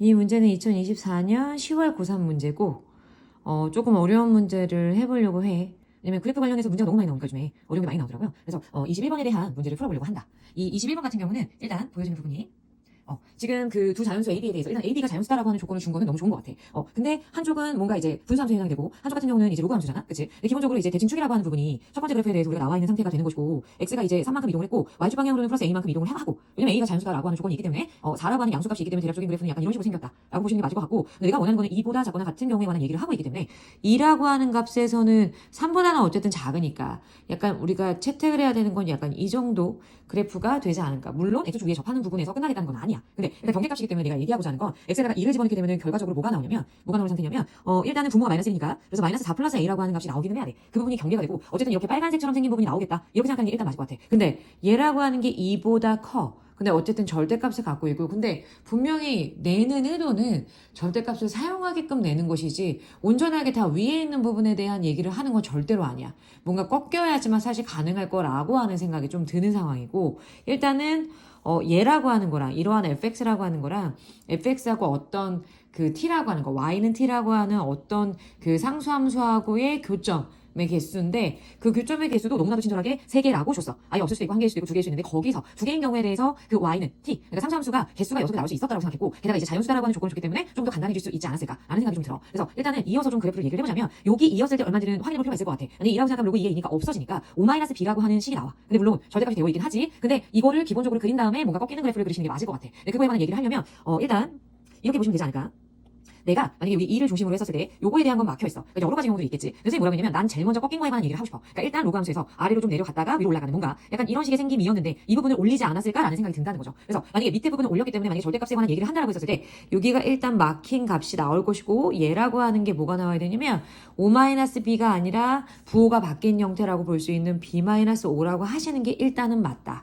이 문제는 2024년 10월 고3 문제고 조금 어려운 문제를 해보려고 해. 왜냐면 그래프 관련해서 문제가 너무 많이 나오니까 요즘에 어려운 게 많이 나오더라고요. 그래서 21번에 대한 문제를 풀어보려고 한다. 이 21번 같은 경우는 일단 보여지는 부분이 지금 그 두 자연수 AB에 대해서 일단 AB가 자연수다라고 하는 조건을 준 거는 너무 좋은 것 같아. 근데 한쪽은 뭔가 이제 분수함수에 해당이 되고 한쪽 같은 경우는 이제 로그함수잖아, 그치? 근데 기본적으로 이제 대칭축이라고 하는 부분이 첫 번째 그래프에 대해서 우리가 나와 있는 상태가 되는 것이고 x가 이제 3만큼 이동을 했고 y축 방향으로는 플러스 a만큼 이동을 하고 왜냐면 a가 자연수다라고 하는 조건이 있기 때문에 4라고 하는 양수값이 있기 때문에 대략적인 그래프는 약간 이런 식으로 생겼다라고 보시는 게 맞을 것 같고 근데 내가 원하는 거는 2보다 작거나 같은 경우에 관한 얘기를 하고 있기 때문에 2라고 하는 값에서는 3보다는 어쨌든 작으니까 약간 우리가 채택을 해야 되는 건 약간 이 정도 그래프가 되지 않을까. 물론 x축 위에 접하는 부분에서 끝나겠다는 건 아니야. 근데 일단 경계값이기 때문에 내가 얘기하고자 하는 건 x에다가 2를 집어넣게 되면 결과적으로 뭐가 나오냐면 뭐가 나올 상태냐면 일단은 분모가 마이너스 1이니까 그래서 마이너스 4 플러스 a라고 하는 값이 나오기는 해야 돼. 그 부분이 경계가 되고 어쨌든 이렇게 빨간색처럼 생긴 부분이 나오겠다. 이렇게 생각하는 게 일단 맞을 것 같아. 근데 얘라고 하는 게 2보다 커. 근데 어쨌든 절대값을 갖고 있고 근데 분명히 내는 의도는 절대값을 사용하게끔 내는 것이지 온전하게 다 위에 있는 부분에 대한 얘기를 하는 건 절대로 아니야. 뭔가 꺾여야지만 사실 가능할 거라고 하는 생각이 좀 드는 상황이고 일단은 얘라고 하는 거랑 이러한 fx라고 하는 거랑 fx하고 어떤 그 t라고 하는 거 y는 t라고 하는 어떤 그 상수함수하고의 교점의 개수인데 그 교점의 개수도 너무나도 친절하게 3개라고 줬어. 아예 없을 수도 있고 1개일 수도 있고 2개일 수도 있는데 거기서 2개인 경우에 대해서 그 y는 t 그러니까 상수함수가 개수가 6개 나올 수 있었다고 생각했고 게다가 이제 자연수다라고 하는 조건을 줬기 때문에 좀 더 간단해질 수 있지 않았을까라는 생각이 좀 들어. 그래서 일단은 이어서 좀 그래프를 얘기를 해보자면 여기 이었을 때 얼마인지는 확인해 볼 필요가 있을 것 같아. 아니 2라고 생각하면 로그 2에 2니까 없어지니까 5-b라고 하는 식이 나와. 근데 물론 절대값이 되어 있긴 하지. 근데 이거를 기본적으로 그린 다음에 뭔가 꺾이는 그래프를 그리시는 게 맞을 것 같아. 근데 그거에 관한 얘기를 하려면 일단 이렇게 보시면 되지 않을까? 내가 만약에 여기 2를 중심으로 했었을 때 요거에 대한 건 막혀있어. 그러니까 여러 가지 경우도 있겠지. 선생님이 뭐라고 했냐면 난 제일 먼저 꺾인 거에 관한 얘기를 하고 싶어. 그러니까 일단 로그 함수에서 아래로 좀 내려갔다가 위로 올라가는 뭔가 약간 이런 식의 생김이었는데 이 부분을 올리지 않았을까라는 생각이 든다는 거죠. 그래서 만약에 밑에 부분을 올렸기 때문에 만약에 절대값에 관한 얘기를 한다라고 했었을 때 여기가 일단 막힌 값이 나올 것이고 얘라고 하는 게 뭐가 나와야 되냐면 5-b가 아니라 부호가 바뀐 형태라고 볼 수 있는 b-5라고 하시는 게 일단은 맞다.